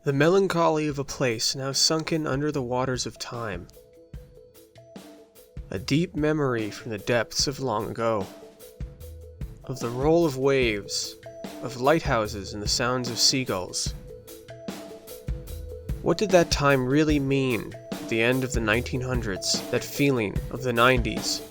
The melancholy of a place now sunken under the waters of time. A deep memory from the depths of long ago. Of the roll of waves, of lighthouses and the sounds of seagulls. What did that time really mean at the end of the 1900s, that feeling of the 90s?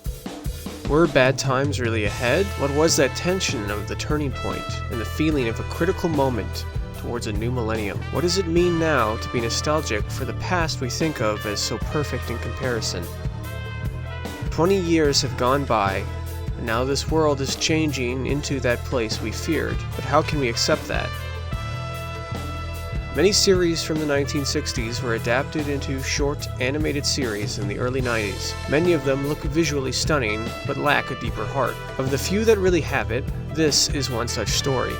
Were bad times really ahead? What was that tension of the turning point and the feeling of a critical moment towards a new millennium? What does it mean now to be nostalgic for the past we think of as so perfect in comparison? 20 years have gone by, and now this world is changing into that place we feared, but how can we accept that? Many series from the 1960s were adapted into short, animated series in the early 90s. Many of them look visually stunning, but lack a deeper heart. Of the few that really have it, this is one such story.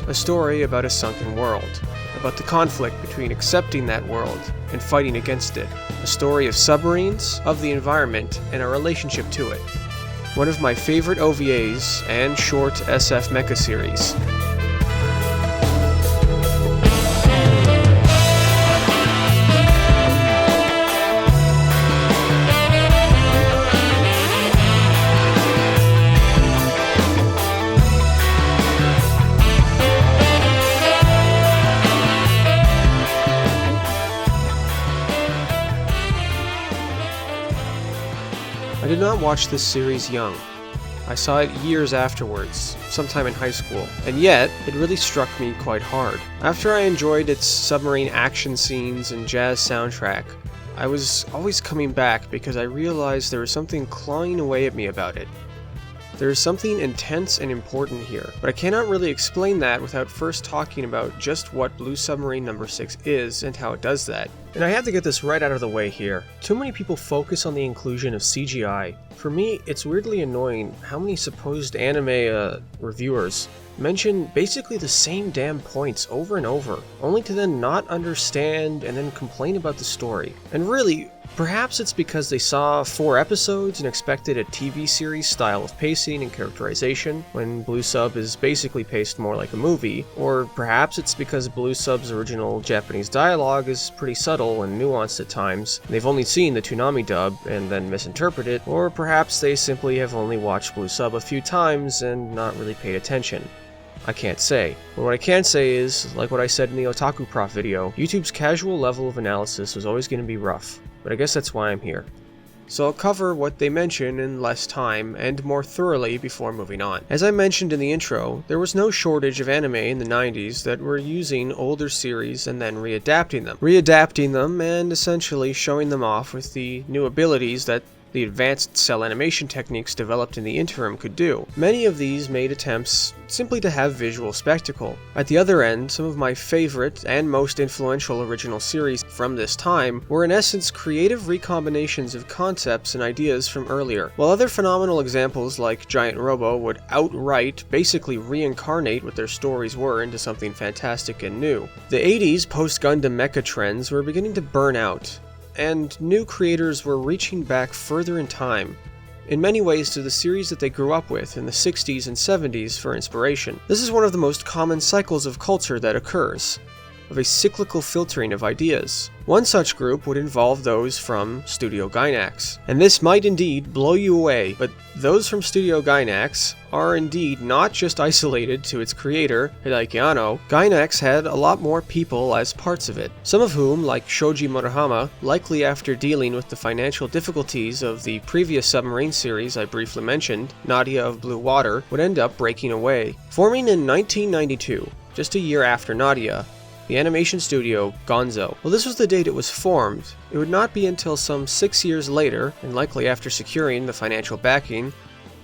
A story about a sunken world, about the conflict between accepting that world and fighting against it. A story of submarines, of the environment, and our relationship to it. One of my favorite OVAs and short SF mecha series. I did not watch this series young. I saw it years afterwards, sometime in high school, and yet it really struck me quite hard. After I enjoyed its submarine action scenes and jazz soundtrack, I was always coming back because I realized there was something clawing away at me about it. There is something intense and important here, but I cannot really explain that without first talking about just what Blue Submarine No. 6 is and how it does that. And I have to get this right out of the way here. Too many people focus on the inclusion of CGI. For me, it's weirdly annoying how many supposed anime reviewers mention basically the same damn points over and over, only to then not understand and then complain about the story. And really, perhaps it's because they saw 4 episodes and expected a TV series style of pacing and characterization, when Blue Sub is basically paced more like a movie, or perhaps it's because Blue Sub's original Japanese dialogue is pretty subtle and nuanced at times, and they've only seen the Toonami dub and then misinterpret it, or perhaps they simply have only watched Blue Sub a few times and not really paid attention. I can't say. But what I can say is, like what I said in the Otaku Prof video, YouTube's casual level of analysis was always going to be rough. But I guess that's why I'm here. So I'll cover what they mention in less time and more thoroughly before moving on. As I mentioned in the intro, there was no shortage of anime in the 90s that were using older series and then readapting them and essentially showing them off with the new abilities that the advanced cell animation techniques developed in the interim could do. Many of these made attempts simply to have visual spectacle. At the other end, some of my favorite and most influential original series from this time were in essence creative recombinations of concepts and ideas from earlier, while other phenomenal examples like Giant Robo would outright basically reincarnate what their stories were into something fantastic and new. The 80s post-Gundam mecha trends were beginning to burn out, and new creators were reaching back further in time, in many ways to the series that they grew up with in the 60s and 70s for inspiration. This is one of the most common cycles of culture that occurs, of a cyclical filtering of ideas. One such group would involve those from Studio Gainax. And this might indeed blow you away, but those from Studio Gainax are indeed not just isolated to its creator, Hideaki Anno. Gainax had a lot more people as parts of it, some of whom, like Shoji Murahama, likely after dealing with the financial difficulties of the previous submarine series I briefly mentioned, Nadia of Blue Water, would end up breaking away. Forming in 1992, just a year after Nadia, the animation studio, Gonzo. Well, this was the date it was formed. It would not be until some 6 years later, and likely after securing the financial backing,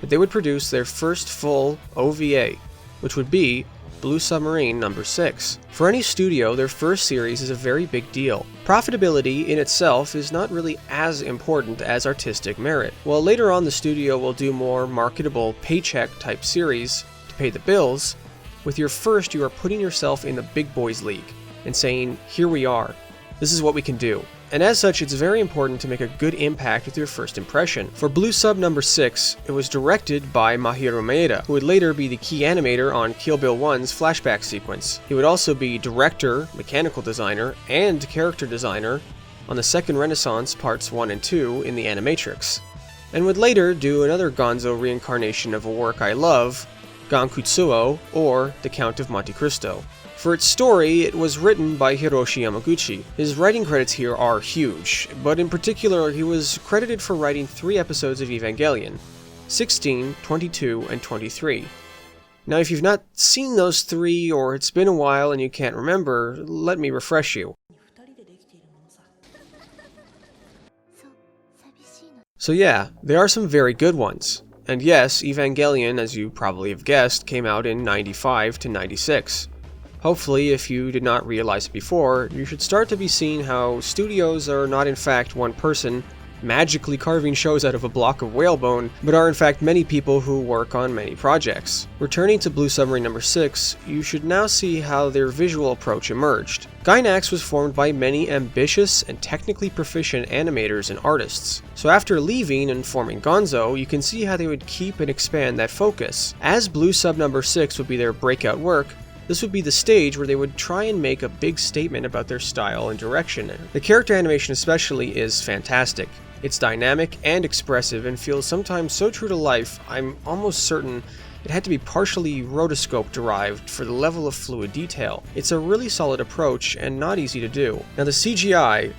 that they would produce their first full OVA, which would be Blue Submarine No. 6. For any studio, their first series is a very big deal. Profitability in itself is not really as important as artistic merit. While later on the studio will do more marketable paycheck type series to pay the bills, with your first, you are putting yourself in the big boys league and saying, here we are, this is what we can do. and as such it's very important to make a good impact with your first impression. For Blue Sub No. 6, it was directed by Mahiro Maeda, who would later be the key animator on Kill Bill 1's flashback sequence. He would also be director, mechanical designer, and character designer on the Second Renaissance Parts 1 and 2 in the Animatrix, and would later do another Gonzo reincarnation of a work I love, Gankutsuo, or The Count of Monte Cristo. For its story, it was written by Hiroshi Yamaguchi. His writing credits here are huge, but in particular he was credited for writing 3 episodes of Evangelion, 16, 22, and 23. Now if you've not seen those 3, or it's been a while and you can't remember, let me refresh you. So yeah, there are some very good ones. And yes, Evangelion, as you probably have guessed, came out in 95 to 96. Hopefully, if you did not realize it before, you should start to be seeing how studios are not in fact one person magically carving shows out of a block of whalebone, but are in fact many people who work on many projects. Returning to Blue Submarine No. 6, you should now see how their visual approach emerged. Gainax was formed by many ambitious and technically proficient animators and artists. So after leaving and forming Gonzo, you can see how they would keep and expand that focus. As Blue Sub No. 6 would be their breakout work, this would be the stage where they would try and make a big statement about their style and direction. The character animation especially is fantastic. It's dynamic and expressive and feels sometimes so true to life, I'm almost certain it had to be partially rotoscope derived for the level of fluid detail. It's a really solid approach and not easy to do. Now the CGI,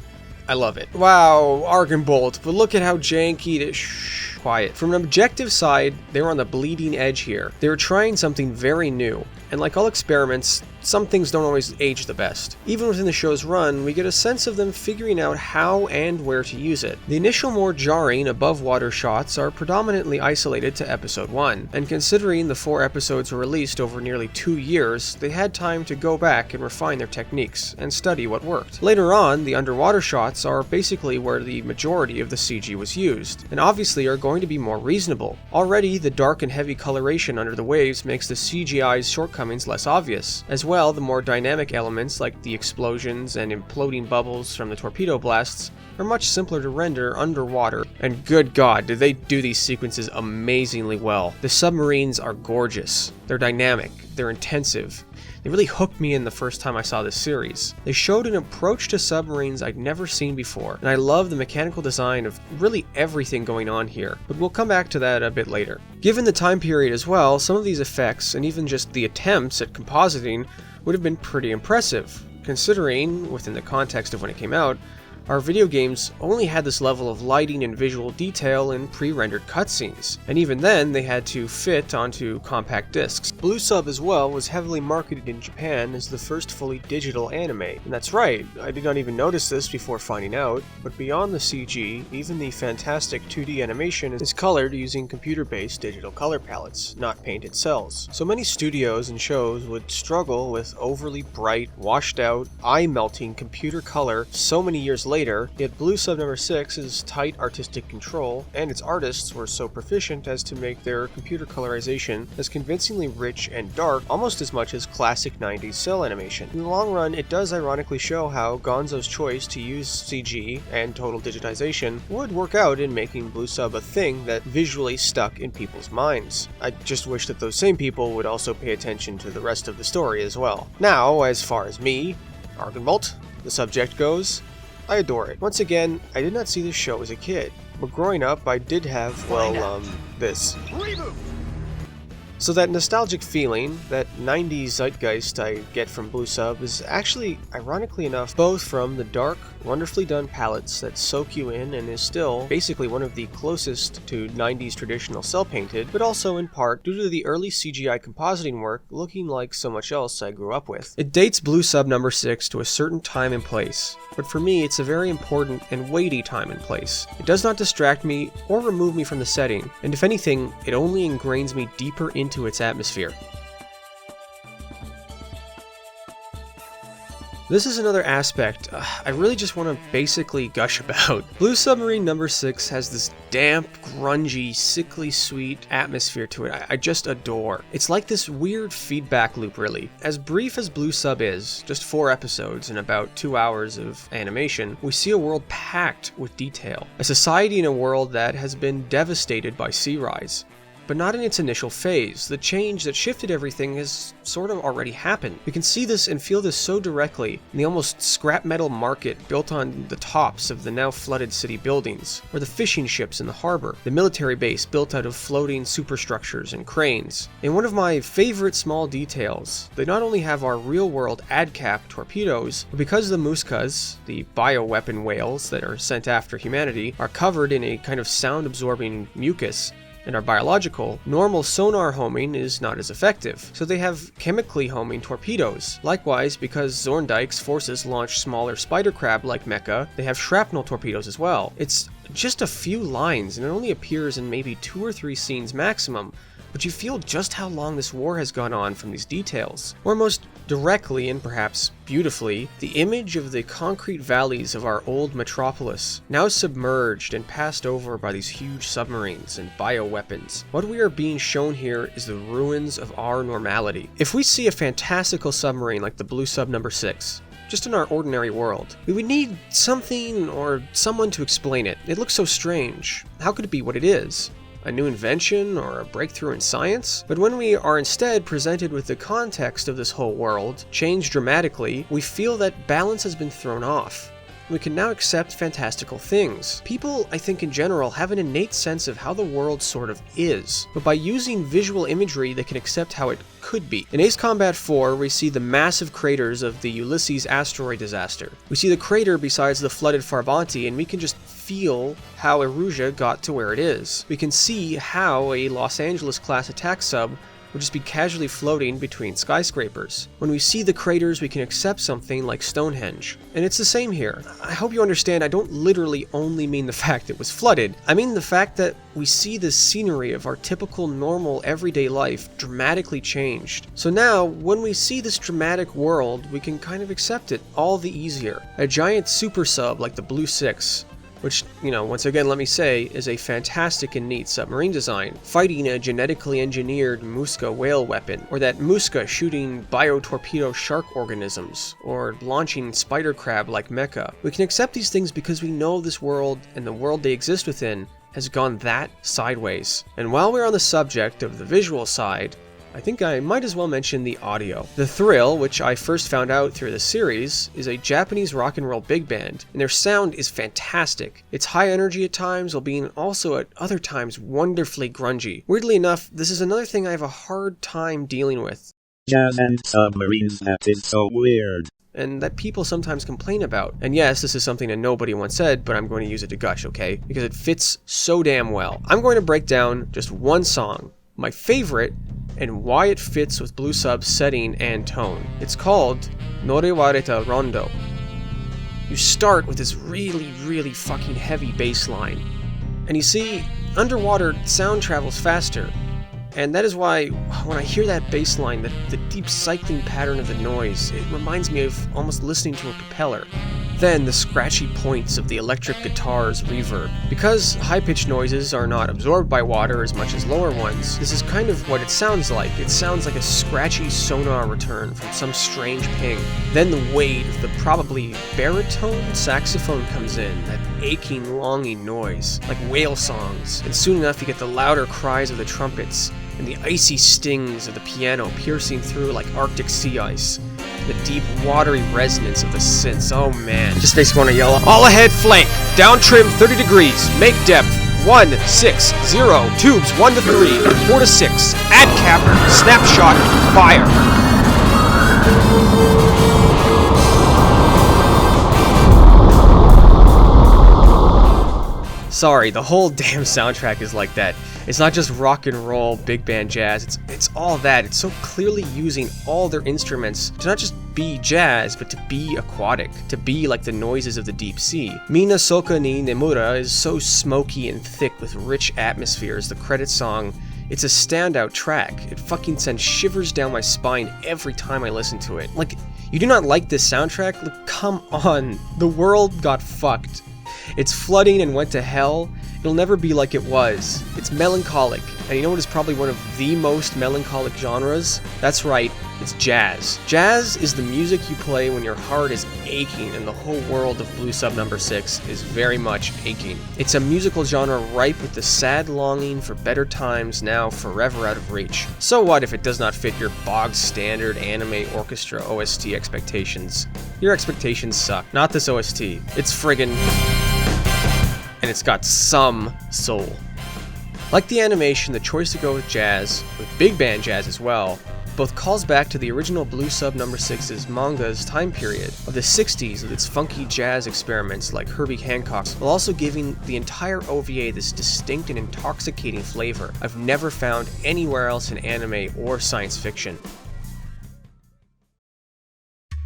I love it. Wow, Argonbolt, but look at how janky it is. Shh, quiet. From an objective side, they were on the bleeding edge here. They were trying something very new. And like all experiments, some things don't always age the best. Even within the show's run, we get a sense of them figuring out how and where to use it. The initial more jarring above-water shots are predominantly isolated to episode 1, and considering the 4 episodes were released over nearly 2 years, they had time to go back and refine their techniques, and study what worked. Later on, the underwater shots are basically where the majority of the CG was used, and obviously are going to be more reasonable. Already, the dark and heavy coloration under the waves makes the CGI's shortcomings less obvious. As well, the more dynamic elements like the explosions and imploding bubbles from the torpedo blasts are much simpler to render underwater, and good god, do they do these sequences amazingly well. The submarines are gorgeous, they're dynamic, they're intensive. They really hooked me in the first time I saw this series. They showed an approach to submarines I'd never seen before, and I love the mechanical design of really everything going on here, but we'll come back to that a bit later. Given the time period as well, some of these effects, and even just the attempts at compositing, would have been pretty impressive, considering, within the context of when it came out, our video games only had this level of lighting and visual detail in pre-rendered cutscenes, and even then they had to fit onto compact discs. Blue Sub as well was heavily marketed in Japan as the first fully digital anime, and that's right, I did not even notice this before finding out, but beyond the CG, even the fantastic 2D animation is colored using computer-based digital color palettes, not painted cells. So many studios and shows would struggle with overly bright, washed out, eye-melting computer color so many years later, yet Blue Sub No. 6's tight artistic control, and its artists were so proficient as to make their computer colorization as convincingly rich and dark almost as much as classic 90s cell animation. In the long run, it does ironically show how Gonzo's choice to use CG and total digitization would work out in making Blue Sub a thing that visually stuck in people's minds. I just wish that those same people would also pay attention to the rest of the story as well. Now, as far as me, Argonbolt, the subject goes, I adore it. Once again, I did not see this show as a kid, but growing up I did have, well, this. Reboot! So that nostalgic feeling, that 90s zeitgeist I get from Blue Sub is actually, ironically enough, both from the dark, wonderfully done palettes that soak you in and is still basically one of the closest to 90s traditional cell painted, but also in part due to the early CGI compositing work looking like so much else I grew up with. It dates Blue Sub No. 6 to a certain time and place, but for me it's a very important and weighty time and place. It does not distract me or remove me from the setting, and if anything, it only ingrains me deeper into its atmosphere. This is another aspect I really just want to basically gush about. Blue Submarine No. 6 has this damp, grungy, sickly sweet atmosphere to it I just adore. It's like this weird feedback loop, really. As brief as Blue Sub is, just 4 episodes and about 2 hours of animation, we see a world packed with detail. A society in a world that has been devastated by sea rise. But not in its initial phase. The change that shifted everything has sort of already happened. We can see this and feel this so directly in the almost scrap metal market built on the tops of the now flooded city buildings, or the fishing ships in the harbor, the military base built out of floating superstructures and cranes. In one of my favorite small details, they not only have our real-world ADCAP torpedoes, but because the muskas, the bioweapon whales that are sent after humanity, are covered in a kind of sound-absorbing mucus, and are biological, normal sonar homing is not as effective, so they have chemically homing torpedoes. Likewise, because Zorndyke's forces launch smaller spider crab-like mecha, they have shrapnel torpedoes as well. It's just a few lines, and it only appears in maybe 2 or 3 scenes maximum, but you feel just how long this war has gone on from these details. Or most directly, and perhaps beautifully, the image of the concrete valleys of our old metropolis, now submerged and passed over by these huge submarines and bioweapons. What we are being shown here is the ruins of our normality. If we see a fantastical submarine like the Blue Sub No. 6, just in our ordinary world, we would need something or someone to explain it. It looks so strange. How could it be what it is? A new invention or a breakthrough in science? But when we are instead presented with the context of this whole world, changed dramatically, we feel that balance has been thrown off. We can now accept fantastical things. People, I think in general, have an innate sense of how the world sort of is, but by using visual imagery they can accept how it could be. In Ace Combat 4, we see the massive craters of the Ulysses asteroid disaster. We see the crater besides the flooded Farbanti, and we can just feel how Erusia got to where it is. We can see how a Los Angeles class attack sub would just be casually floating between skyscrapers. When we see the craters, we can accept something like Stonehenge. And it's the same here. I hope you understand I don't literally only mean the fact it was flooded. I mean the fact that we see the scenery of our typical normal everyday life dramatically changed. So now, when we see this dramatic world, we can kind of accept it all the easier. A giant super sub like the Blue 6, which, once again let me say, is a fantastic and neat submarine design, fighting a genetically engineered Muska whale weapon, or that Muska shooting biotorpedo shark organisms, or launching spider crab-like mecha. We can accept these things because we know this world, and the world they exist within, has gone that sideways. And while we're on the subject of the visual side, I think I might as well mention the audio. The Thrill, which I first found out through the series, is a Japanese rock and roll big band, and their sound is fantastic. It's high energy at times, while being also at other times wonderfully grungy. Weirdly enough, this is another thing I have a hard time dealing with. Jazz and submarines, that is so weird. And that people sometimes complain about. And yes, this is something that nobody once said, but I'm going to use it to gush, okay? Because it fits so damn well. I'm going to break down just one song, my favorite, and why it fits with Blue Sub's setting and tone. It's called Norewareta Rondo. You start with this really fucking heavy bass line. And you see, underwater, sound travels faster. And that is why, when I hear that bass line, the deep cycling pattern of the noise, it reminds me of almost listening to a propeller. Then the scratchy points of the electric guitar's reverb. Because high-pitched noises are not absorbed by water as much as lower ones, this is kind of what it sounds like. It sounds like a scratchy sonar return from some strange ping. Then the weight of the probably baritone saxophone comes in, that aching, longing noise, like whale songs. And soon enough you get the louder cries of the trumpets, and the icy stings of the piano piercing through like Arctic sea ice. The deep, watery resonance of the synths. Oh man. Just makes me want to yell, all ahead flank, down trim 30 degrees, make depth 160, tubes 1 to 3, 4 to 6, add cap, snapshot, fire. Sorry, the whole damn soundtrack is like that. It's not just rock and roll, big band jazz, it's all that. It's so clearly using all their instruments to not just be jazz, but to be aquatic, to be like the noises of the deep sea. Mina Soka ni Nemura is so smoky and thick with rich atmosphere as the credit song It's a standout track. It fucking sends shivers down my spine every time I listen to it. Like, you do not like this soundtrack? Like, come on. The world got fucked. It's flooding and went to hell. It'll never be like it was. It's melancholic. And you know what is probably one of the most melancholic genres? That's right, it's jazz. Jazz is the music you play when your heart is aching and the whole world of Blue Sub No. 6 is very much aching. It's a musical genre ripe with the sad longing for better times now forever out of reach. So what if it does not fit your bog standard anime orchestra OST expectations? Your expectations suck. Not this OST. It's friggin'... and it's got some soul. Like the animation, the choice to go with jazz, with big band jazz as well, both calls back to the original Blue Sub No. 6's manga's time period of the 60s with its funky jazz experiments like Herbie Hancock's, while also giving the entire OVA this distinct and intoxicating flavor I've never found anywhere else in anime or science fiction.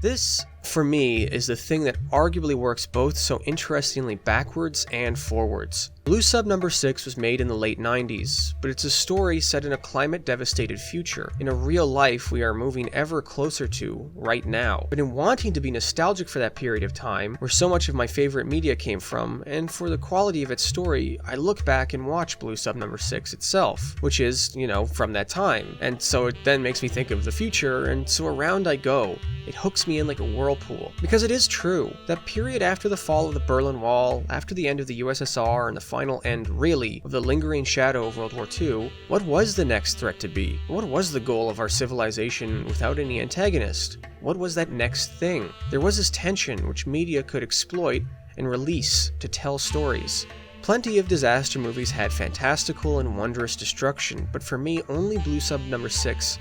This, for me, is the thing that arguably works both so interestingly backwards and forwards. Blue Sub No. 6 was made in the late 90s, but it's a story set in a climate-devastated future, in a real life we are moving ever closer to right now. But in wanting to be nostalgic for that period of time, where so much of my favorite media came from, and for the quality of its story, I look back and watch Blue Sub No. 6 itself, which is, from that time. And so it then makes me think of the future, and so around I go. It hooks me in like a whirlpool. Because it is true, that period after the fall of the Berlin Wall, after the end of the USSR, and the final end, really, of the lingering shadow of World War II, what was the next threat to be? What was the goal of our civilization without any antagonist? What was that next thing? There was this tension which media could exploit and release to tell stories. Plenty of disaster movies had fantastical and wondrous destruction, but for me, only Blue Sub No. 6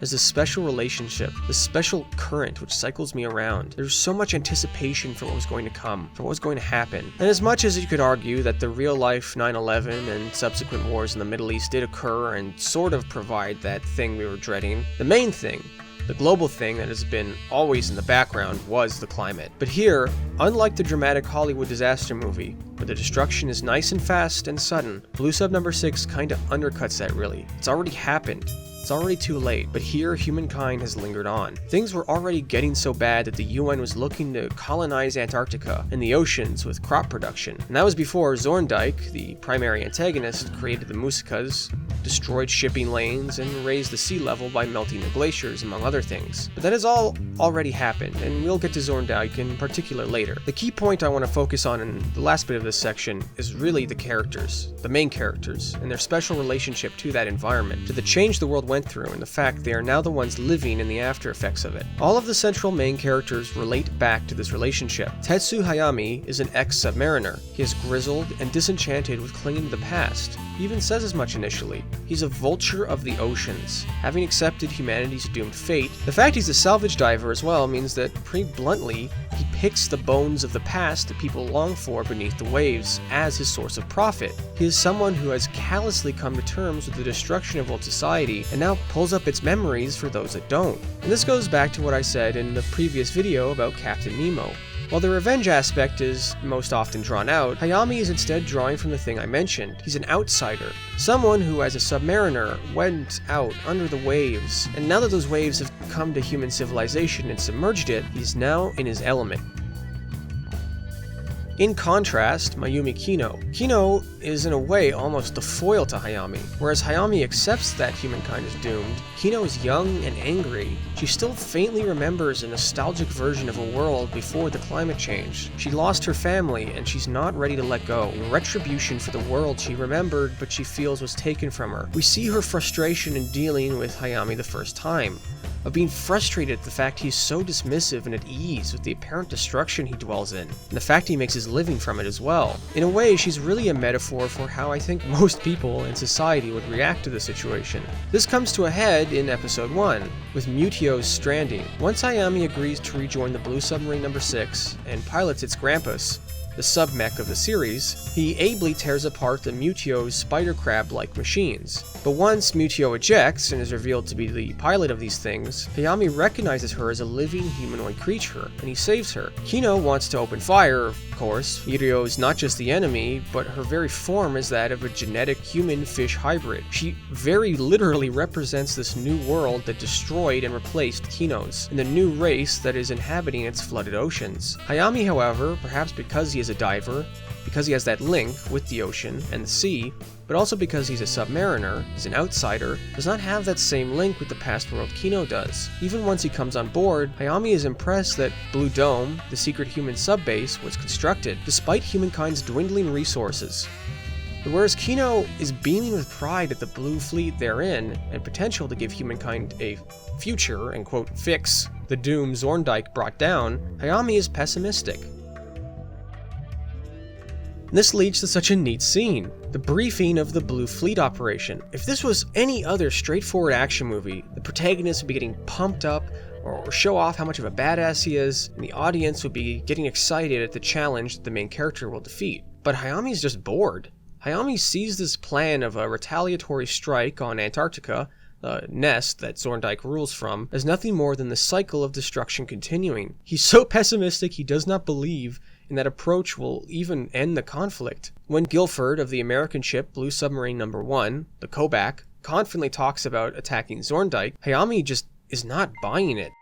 is this special relationship, this special current which cycles me around. There's so much anticipation for what was going to come, for what was going to happen. And as much as you could argue that the real-life 9/11 and subsequent wars in the Middle East did occur and sort of provide that thing we were dreading, the main thing, the global thing that has been always in the background, was the climate. But here, unlike the dramatic Hollywood disaster movie, where the destruction is nice and fast and sudden, Blue Sub No. 6 kinda undercuts that really. It's already happened. It's already too late, but here humankind has lingered on. Things were already getting so bad that the UN was looking to colonize Antarctica and the oceans with crop production. And that was before Zorndyke, the primary antagonist, created the Musikas, destroyed shipping lanes, and raised the sea level by melting the glaciers, among other things. But that has all already happened, and we'll get to Zorndyke in particular later. The key point I want to focus on in the last bit of this section is really the characters, the main characters, and their special relationship to that environment, to the change the world went through, and the fact they are now the ones living in the after effects of it. All of the central main characters relate back to this relationship. Tetsu Hayami is an ex-submariner. He is grizzled and disenchanted with clinging to the past. He even says as much initially. He's a vulture of the oceans. Having accepted humanity's doomed fate, the fact he's a salvage diver as well means that, pretty bluntly, he picks the bones of the past that people long for beneath the waves as his source of profit. He is someone who has callously come to terms with the destruction of old society and now pulls up its memories for those that don't. And this goes back to what I said in the previous video about Captain Nemo. While the revenge aspect is most often drawn out, Hayami is instead drawing from the thing I mentioned. He's an outsider. Someone who, as a submariner, went out under the waves, and now that those waves have come to human civilization and submerged it, he's now in his element. In contrast, Mayumi Kino. Kino is in a way almost the foil to Hayami. Whereas Hayami accepts that humankind is doomed, Kino is young and angry. She still faintly remembers a nostalgic version of a world before the climate change. She lost her family and she's not ready to let go. In retribution for the world she remembered but she feels was taken from her. We see her frustration in dealing with Hayami the first time, of being frustrated at the fact he's so dismissive and at ease with the apparent destruction he dwells in, and the fact he makes his living from it as well. In a way, she's really a metaphor for how I think most people in society would react to the situation. This comes to a head in episode 1, with Mutio's stranding. Once Hayami agrees to rejoin the Blue Submarine No. 6 and pilots its Grampus, the sub-mech of the series, he ably tears apart the Mutio's spider crab-like machines. But once Mutio ejects and is revealed to be the pilot of these things, Hayami recognizes her as a living humanoid creature, and he saves her. Kino wants to open fire, of course. Mutio is not just the enemy, but her very form is that of a genetic human-fish hybrid. She very literally represents this new world that destroyed and replaced Kino's, and the new race that is inhabiting its flooded oceans. Hayami, however, perhaps because he is a diver, because he has that link with the ocean and the sea, but also because he's a submariner, he's an outsider, does not have that same link with the past world Kino does. Even once he comes on board, Hayami is impressed that Blue Dome, the secret human subbase, was constructed, despite humankind's dwindling resources. But whereas Kino is beaming with pride at the blue fleet therein, and potential to give humankind a future and quote, fix the doom Zorndyke brought down, Hayami is pessimistic. This leads to such a neat scene, the briefing of the Blue Fleet operation. If this was any other straightforward action movie, the protagonist would be getting pumped up or show off how much of a badass he is, and the audience would be getting excited at the challenge that the main character will defeat. But Hayami's just bored. Hayami sees this plan of a retaliatory strike on Antarctica, the nest that Zorndyke rules from, as nothing more than the cycle of destruction continuing. He's so pessimistic he does not believe and that approach will even end the conflict. When Guilford of the American ship Blue Submarine No. 1, the Kobach, confidently talks about attacking Zorndyke, Hayami just is not buying it.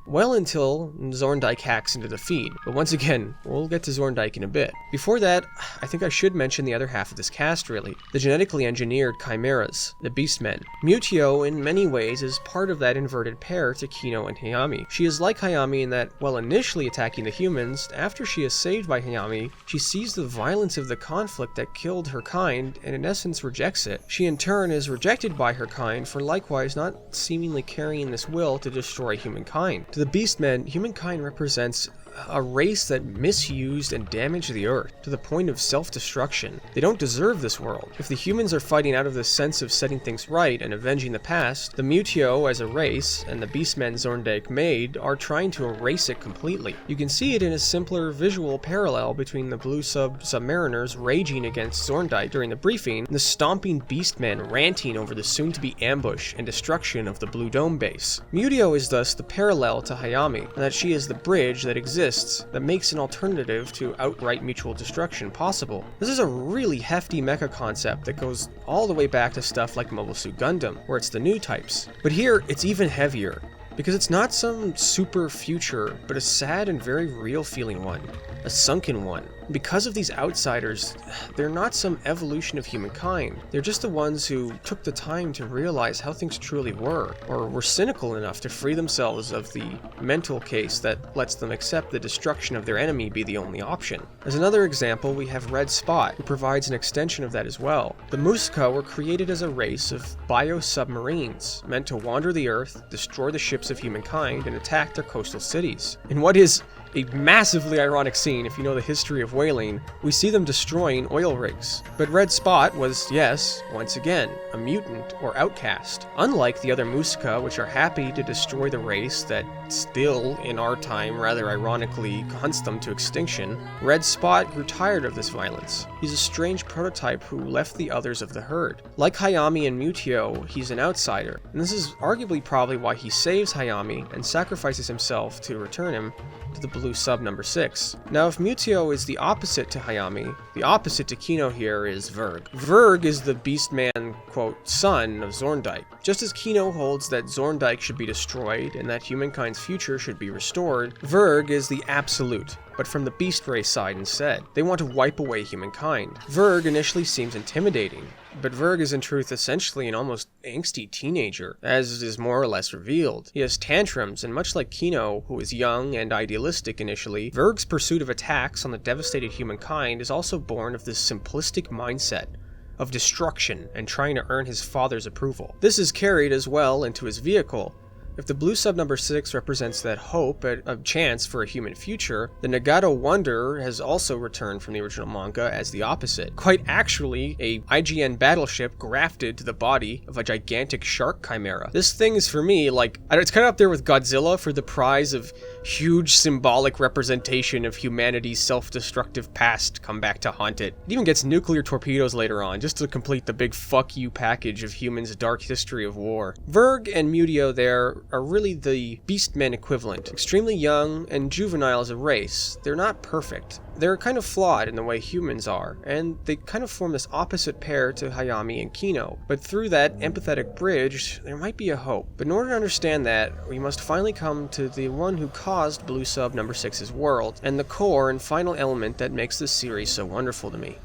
Well until Zorndyke hacks into the feed, but once again, we'll get to Zorndyke in a bit. Before that, I think I should mention the other half of this cast really, the genetically engineered chimeras, the Beastmen. Mutio in many ways is part of that inverted pair to Kino and Hayami. She is like Hayami in that, while initially attacking the humans, after she is saved by Hayami, she sees the violence of the conflict that killed her kind and in essence rejects it. She in turn is rejected by her kind for likewise not seemingly carrying this will to destroy humankind. To the Beastmen, humankind represents a race that misused and damaged the Earth to the point of self-destruction. They don't deserve this world. If the humans are fighting out of the sense of setting things right and avenging the past, the Mutio as a race and the Beastmen Zorndyke made are trying to erase it completely. You can see it in a simpler visual parallel between the Blue Submariners raging against Zorndyke during the briefing and the stomping Beastmen ranting over the soon-to-be ambush and destruction of the Blue Dome base. Mutio is thus the parallel to Hayami, and that she is the bridge that exists that makes an alternative to outright mutual destruction possible. This is a really hefty mecha concept that goes all the way back to stuff like Mobile Suit Gundam, where it's the new types. But here, it's even heavier, because it's not some super future, but a sad and very real feeling one. A sunken one. Because of these outsiders, they're not some evolution of humankind. They're just the ones who took the time to realize how things truly were, or were cynical enough to free themselves of the mental case that lets them accept the destruction of their enemy be the only option. As another example, we have Red Spot, who provides an extension of that as well. The Muska were created as a race of bio-submarines, meant to wander the Earth, destroy the ships of humankind, and attack their coastal cities. In what is a massively ironic scene, if you know the history of whaling, we see them destroying oil rigs. But Red Spot was, yes, once again, a mutant or outcast. Unlike the other Muska, which are happy to destroy the race that still, in our time, rather ironically, hunts them to extinction, Red Spot grew tired of this violence. He's a strange prototype who left the others of the herd. Like Hayami and Mutio, he's an outsider, and this is arguably probably why he saves Hayami and sacrifices himself to return him to the Blue Sub No. 6. Now, if Mutio is the opposite to Hayami, the opposite to Kino here is Verg. Verg is the Beastman, quote, son of Zorndyke. Just as Kino holds that Zorndyke should be destroyed and that humankind's future should be restored, Verg is the absolute, but from the beast race side instead. They want to wipe away humankind. Verg initially seems intimidating, but Verg is in truth essentially an almost angsty teenager, as is more or less revealed. He has tantrums, and much like Kino, who is young and idealistic initially, Verg's pursuit of attacks on the devastated humankind is also born of this simplistic mindset of destruction and trying to earn his father's approval. This is carried as well into his vehicle. If the Blue Sub No. 6 represents that hope, a chance for a human future, the Nagato Wonder has also returned from the original manga as the opposite. Quite actually, a IGN battleship grafted to the body of a gigantic shark chimera. This thing is for me, like, it's kind of up there with Godzilla for the prize of huge symbolic representation of humanity's self-destructive past come back to haunt it. It even gets nuclear torpedoes later on, just to complete the big fuck you package of humans' dark history of war. Verg and Mutio there are really the Beastmen equivalent. Extremely young and juvenile as a race. They're not perfect. They're kind of flawed in the way humans are, and they kind of form this opposite pair to Hayami and Kino. But through that empathetic bridge, there might be a hope. But in order to understand that, we must finally come to the one who caused Blue Sub No. 6's world, and the core and final element that makes this series so wonderful to me.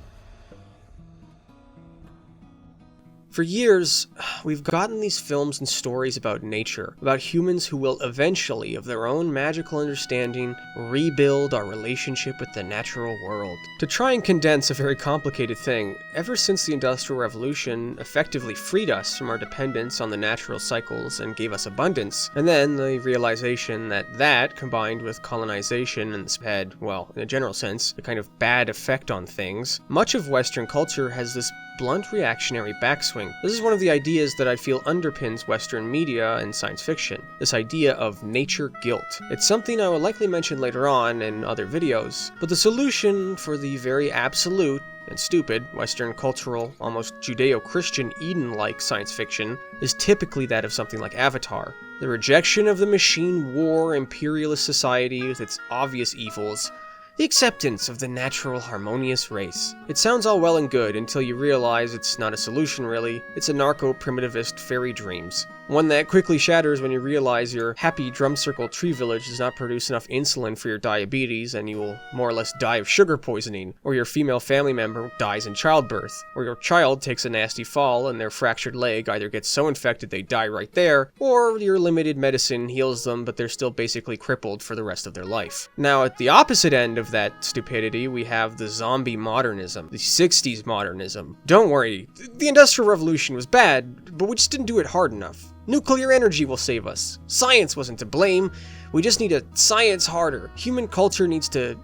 For years, we've gotten these films and stories about nature, about humans who will eventually, of their own magical understanding, rebuild our relationship with the natural world. To try and condense a very complicated thing, ever since the Industrial Revolution effectively freed us from our dependence on the natural cycles and gave us abundance, and then the realization that combined with colonization and had, well, in a general sense, a kind of bad effect on things, much of Western culture has this blunt reactionary backswing. This is one of the ideas that I feel underpins Western media and science fiction, this idea of nature guilt. It's something I will likely mention later on in other videos, but the solution for the very absolute and stupid Western cultural, almost Judeo-Christian Eden-like science fiction is typically that of something like Avatar. The rejection of the machine war imperialist society with its obvious evils, the acceptance of the natural, harmonious race. It sounds all well and good until you realize it's not a solution really, it's a narco-primitivist fairy dreams. One that quickly shatters when you realize your happy drum circle tree village does not produce enough insulin for your diabetes and you will more or less die of sugar poisoning, or your female family member dies in childbirth, or your child takes a nasty fall and their fractured leg either gets so infected they die right there, or your limited medicine heals them but they're still basically crippled for the rest of their life. Now at the opposite end of that stupidity we have the zombie modernism, the 60s modernism. Don't worry, the Industrial Revolution was bad, but we just didn't do it hard enough. Nuclear energy will save us. Science wasn't to blame. We just need to science harder. Human culture needs to,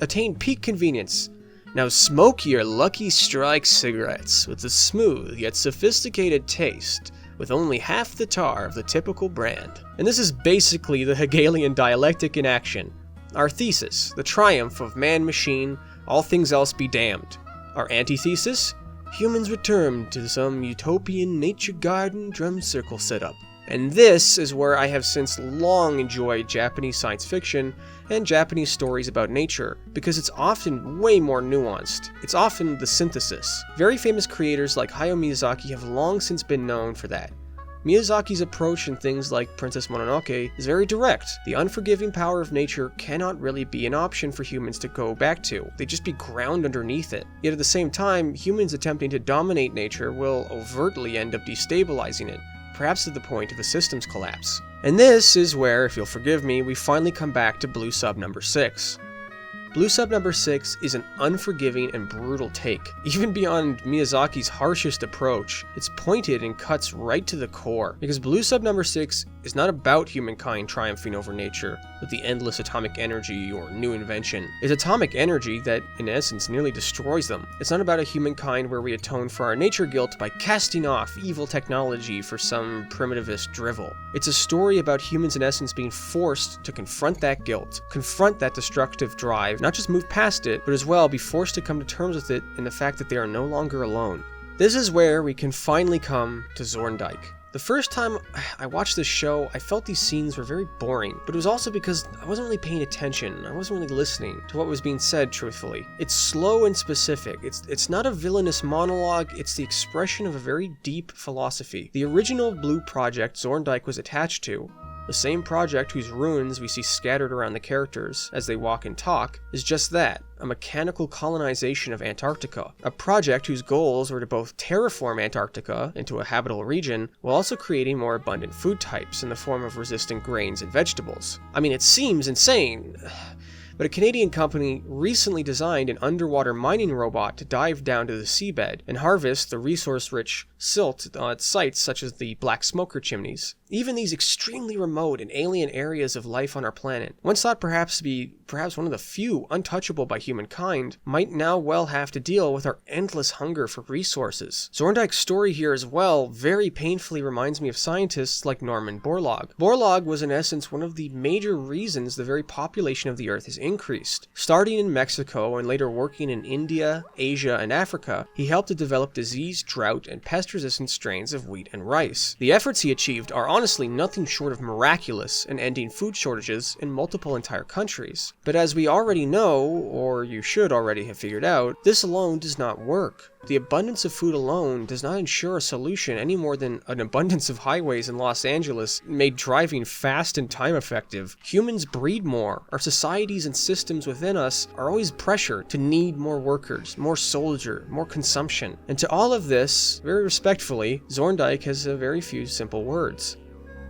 attain peak convenience. Now smoke your Lucky Strike cigarettes with a smooth yet sophisticated taste, with only half the tar of the typical brand. And this is basically the Hegelian dialectic in action. Our thesis, the triumph of man-machine, all things else be damned. Our antithesis, humans return to some utopian nature garden drum circle setup. And this is where I have since long enjoyed Japanese science fiction and Japanese stories about nature, because it's often way more nuanced. It's often the synthesis. Very famous creators like Hayao Miyazaki have long since been known for that. Miyazaki's approach in things like Princess Mononoke is very direct. The unforgiving power of nature cannot really be an option for humans to go back to. They'd just be ground underneath it. Yet at the same time, humans attempting to dominate nature will overtly end up destabilizing it, perhaps to the point of a systems collapse. And this is where, if you'll forgive me, we finally come back to Blue Sub No. 6. Blue Sub No. 6 is an unforgiving and brutal take. Even beyond Miyazaki's harshest approach, it's pointed and cuts right to the core. Because Blue Sub No. 6 is not about humankind triumphing over nature with the endless atomic energy or new invention. It's atomic energy that, in essence, nearly destroys them. It's not about a humankind where we atone for our nature guilt by casting off evil technology for some primitivist drivel. It's a story about humans, in essence, being forced to confront that guilt, confront that destructive drive, not just move past it, but as well be forced to come to terms with it in the fact that they are no longer alone. This is where we can finally come to Zorndyke. The first time I watched this show, I felt these scenes were very boring, but it was also because I wasn't really paying attention. I wasn't really listening to what was being said, truthfully. It's slow and specific. It's not a villainous monologue, it's the expression of a very deep philosophy. The original Blue project Zorndyke was attached to, the same project whose ruins we see scattered around the characters as they walk and talk, is just that, a mechanical colonization of Antarctica. A project whose goals were to both terraform Antarctica into a habitable region, while also creating more abundant food types in the form of resistant grains and vegetables. I mean, it seems insane, but a Canadian company recently designed an underwater mining robot to dive down to the seabed and harvest the resource-rich silt at sites such as the Black Smoker chimneys. Even these extremely remote and alien areas of life on our planet, once thought perhaps to be one of the few untouchable by humankind, might now well have to deal with our endless hunger for resources. Zorndyke's story here as well very painfully reminds me of scientists like Norman Borlaug. Borlaug was in essence one of the major reasons the very population of the Earth has increased. Starting in Mexico and later working in India, Asia, and Africa, he helped to develop disease, drought, and pest-resistant strains of wheat and rice. The efforts he achieved are honestly nothing short of miraculous in ending food shortages in multiple entire countries. But as we already know, or you should already have figured out, this alone does not work. The abundance of food alone does not ensure a solution any more than an abundance of highways in Los Angeles made driving fast and time effective. Humans breed more. Our societies and systems within us are always pressured to need more workers, more soldier, more consumption. And to all of this, very respectfully, Zorndyke has a very few simple words.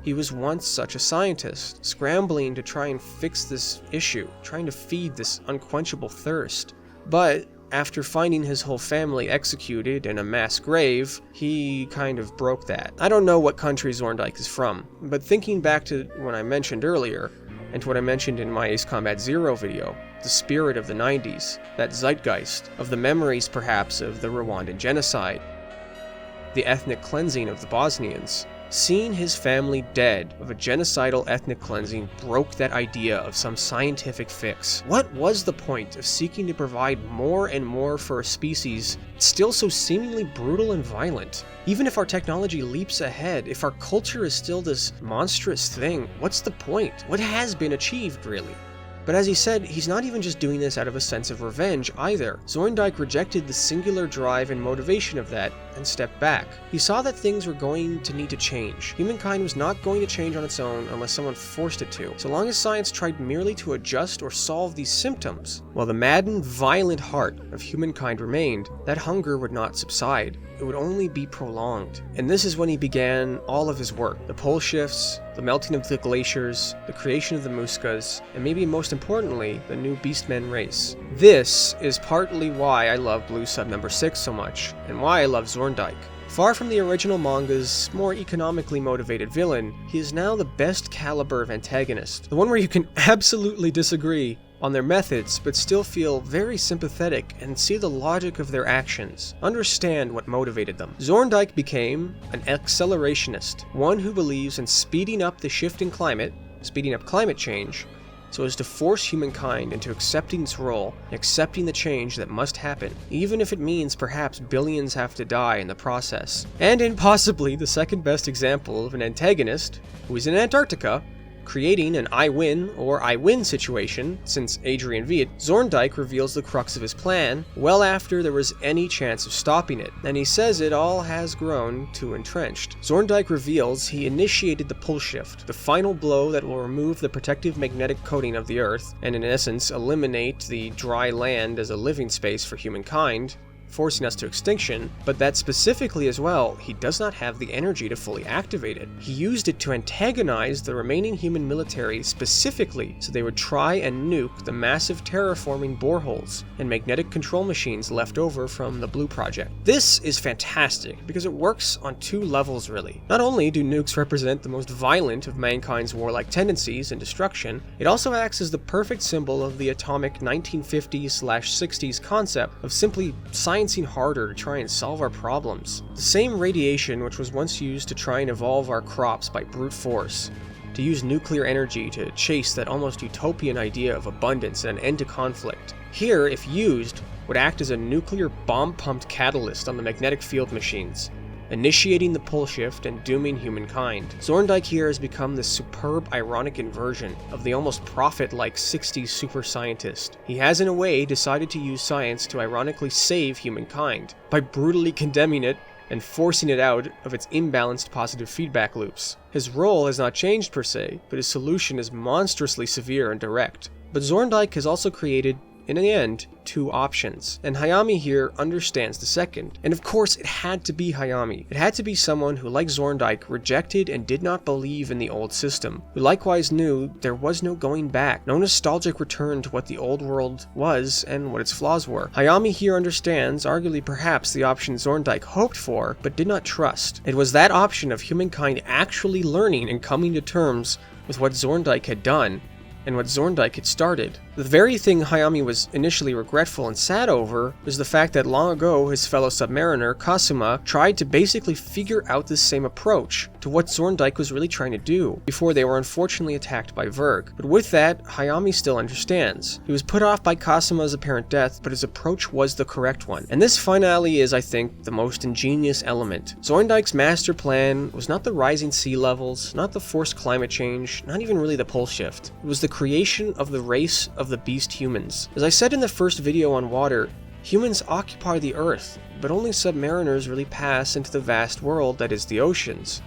He was once such a scientist, scrambling to try and fix this issue, trying to feed this unquenchable thirst. But after finding his whole family executed in a mass grave, he kind of broke that. I don't know what country Zorndyke is from, but thinking back to what I mentioned earlier, and to what I mentioned in my Ace Combat Zero video, the spirit of the 90s, that zeitgeist of the memories perhaps of the Rwandan genocide, the ethnic cleansing of the Bosnians, seeing his family dead of a genocidal ethnic cleansing broke that idea of some scientific fix. What was the point of seeking to provide more and more for a species still so seemingly brutal and violent? Even if our technology leaps ahead, if our culture is still this monstrous thing, what's the point? What has been achieved, really? But as he said, he's not even just doing this out of a sense of revenge either. Zorndyke rejected the singular drive and motivation of that and stepped back. He saw that things were going to need to change. Humankind was not going to change on its own unless someone forced it to. So long as science tried merely to adjust or solve these symptoms, while the maddened, violent heart of humankind remained, that hunger would not subside. It would only be prolonged. And this is when he began all of his work. The pole shifts, the melting of the glaciers, the creation of the Muskas, and maybe most importantly, the new Beastmen race. This is partly why I love Blue Sub No. 6 so much, and why I love Zorndyke. Far from the original manga's more economically motivated villain, he is now the best caliber of antagonist. The one where you can absolutely disagree on their methods, but still feel very sympathetic and see the logic of their actions, understand what motivated them. Zorndyke became an accelerationist, one who believes in speeding up the shifting climate, speeding up climate change, so as to force humankind into accepting its role, accepting the change that must happen, even if it means perhaps billions have to die in the process. And in possibly the second best example of an antagonist who is in Antarctica, creating an I win or I win situation, since Adrian Veidt, Zorndyke reveals the crux of his plan well after there was any chance of stopping it, and he says it all has grown too entrenched. Zorndyke reveals he initiated the pull shift, the final blow that will remove the protective magnetic coating of the Earth, and in essence eliminate the dry land as a living space for humankind, forcing us to extinction, but that specifically as well, he does not have the energy to fully activate it. He used it to antagonize the remaining human military specifically so they would try and nuke the massive terraforming boreholes and magnetic control machines left over from the Blue Project. This is fantastic because it works on two levels really. Not only do nukes represent the most violent of mankind's warlike tendencies and destruction, it also acts as the perfect symbol of the atomic 1950s/60s concept of simply sciencing harder to try and solve our problems. The same radiation which was once used to try and evolve our crops by brute force, to use nuclear energy to chase that almost utopian idea of abundance and an end to conflict, here, if used, would act as a nuclear bomb-pumped catalyst on the magnetic field machines, initiating the pole shift and dooming humankind. Zorndyke here has become this superb ironic inversion of the almost prophet-like 60s super scientist. He has in a way decided to use science to ironically save humankind by brutally condemning it and forcing it out of its imbalanced positive feedback loops. His role has not changed per se, but his solution is monstrously severe and direct. But Zorndyke has also created in the end, 2 options. And Hayami here understands the second. And of course, it had to be Hayami. It had to be someone who, like Zorndyke, rejected and did not believe in the old system, who likewise knew there was no going back, no nostalgic return to what the old world was and what its flaws were. Hayami here understands, arguably perhaps, the option Zorndyke hoped for, but did not trust. It was that option of humankind actually learning and coming to terms with what Zorndyke had done, and what Zorndyke had started. The very thing Hayami was initially regretful and sad over was the fact that long ago his fellow submariner, Kasuma, tried to basically figure out this same approach to what Zorndyke was really trying to do, before they were unfortunately attacked by Verg. But with that, Hayami still understands. He was put off by Kasuma's apparent death, but his approach was the correct one. And this finale is, I think, the most ingenious element. Zorndyke's master plan was not the rising sea levels, not the forced climate change, not even really the pole shift. It was the creation of the race of the beast humans. As I said in the first video on water, humans occupy the earth, but only submariners really pass into the vast world that is the oceans.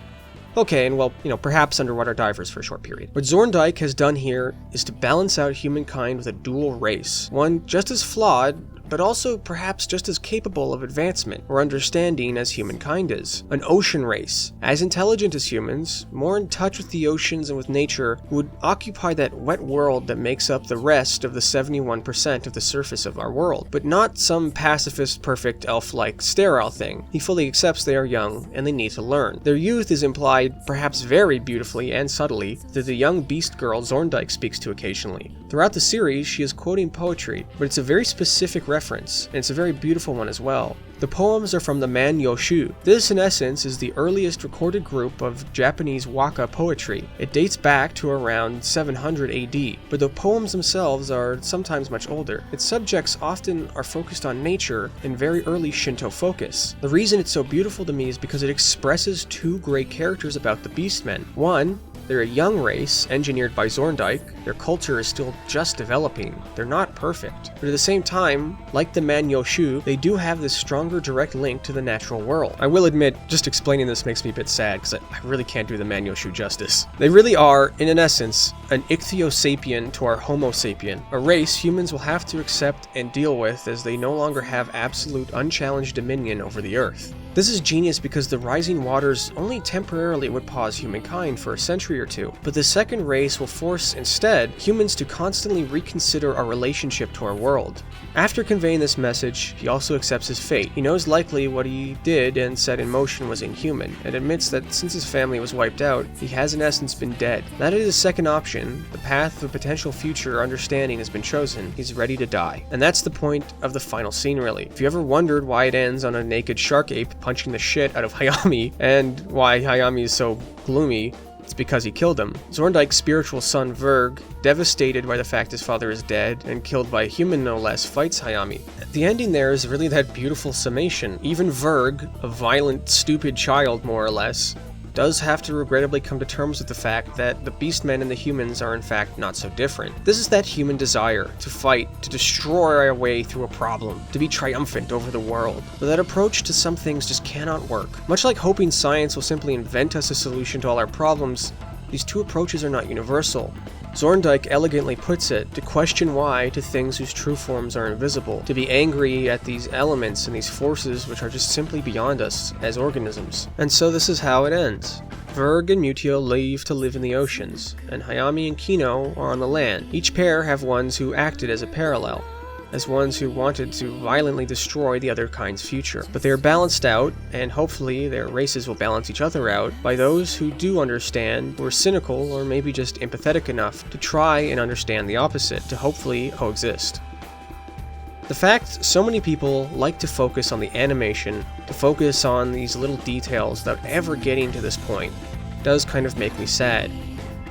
Okay, and well, perhaps underwater divers for a short period. What Zorndyke has done here is to balance out humankind with a dual race, one just as flawed, but also perhaps just as capable of advancement or understanding as humankind is. An ocean race, as intelligent as humans, more in touch with the oceans and with nature, who would occupy that wet world that makes up the rest of the 71% of the surface of our world, but not some pacifist, perfect, elf-like, sterile thing. He fully accepts they are young and they need to learn. Their youth is implied, perhaps very beautifully and subtly, through the young beast girl Zorndyke speaks to occasionally. Throughout the series, she is quoting poetry, but it's a very specific reference, and it's a very beautiful one as well. The poems are from the Man-Yoshu. This, in essence, is the earliest recorded group of Japanese waka poetry. It dates back to around 700 AD, but the poems themselves are sometimes much older. Its subjects often are focused on nature and very early Shinto focus. The reason it's so beautiful to me is because it expresses 2 great characters about the Beastmen. One, they're a young race, engineered by Zorndyke. Their culture is still just developing. They're not perfect. But at the same time, like the Man-Yoshu, they do have this stronger direct link to the natural world. I will admit, just explaining this makes me a bit sad, because I really can't do the Man-Yoshu justice. They really are, in an essence, an ichthyosapien to our Homo sapien, a race humans will have to accept and deal with as they no longer have absolute unchallenged dominion over the Earth. This is genius because the rising waters only temporarily would pause humankind for a century or 2, but the second race will force, instead, humans to constantly reconsider our relationship to our world. After conveying this message, he also accepts his fate. He knows likely what he did and set in motion was inhuman, and admits that since his family was wiped out, he has in essence been dead. Now that is his second option, the path of potential future understanding has been chosen, he's ready to die. And that's the point of the final scene really. If you ever wondered why it ends on a naked shark ape punching the shit out of Hayami, and why Hayami is so gloomy, it's because he killed him. Zorndyke's spiritual son Verg, devastated by the fact his father is dead and killed by a human no less, fights Hayami. The ending there is really that beautiful summation. Even Verg, a violent, stupid child more or less, does have to regrettably come to terms with the fact that the Beastmen and the humans are in fact not so different. This is that human desire to fight, to destroy our way through a problem, to be triumphant over the world. But that approach to some things just cannot work. Much like hoping science will simply invent us a solution to all our problems, these 2 approaches are not universal. Zorndyke elegantly puts it, to question why to things whose true forms are invisible, to be angry at these elements and these forces which are just simply beyond us as organisms. And so this is how it ends. Verg and Mutio leave to live in the oceans, and Hayami and Kino are on the land. Each pair have ones who acted as a parallel, as ones who wanted to violently destroy the other kind's future. But they are balanced out, and hopefully their races will balance each other out, by those who do understand, who are cynical or maybe just empathetic enough to try and understand the opposite, to hopefully coexist. The fact so many people like to focus on the animation, to focus on these little details without ever getting to this point, does kind of make me sad.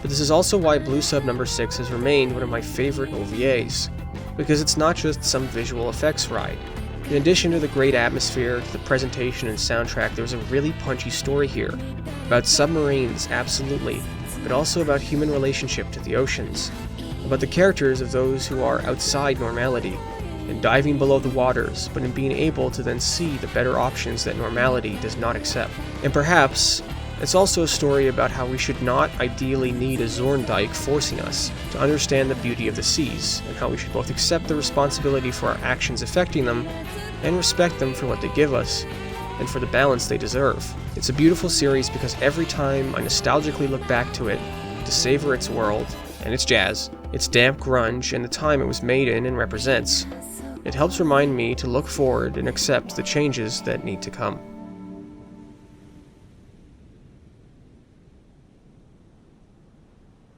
But this is also why Blue Sub No. 6 has remained one of my favorite OVAs. Because it's not just some visual effects ride. In addition to the great atmosphere, to the presentation and soundtrack, there's a really punchy story here. About submarines, absolutely, but also about human relationship to the oceans. About the characters of those who are outside normality, and diving below the waters, but in being able to then see the better options that normality does not accept. And perhaps, It's also a story about how we should not ideally need a Zorndyke forcing us to understand the beauty of the seas, and how we should both accept the responsibility for our actions affecting them, and respect them for what they give us, and for the balance they deserve. It's a beautiful series because every time I nostalgically look back to it, to savor its world, and its jazz, its damp grunge, and the time it was made in and represents, it helps remind me to look forward and accept the changes that need to come.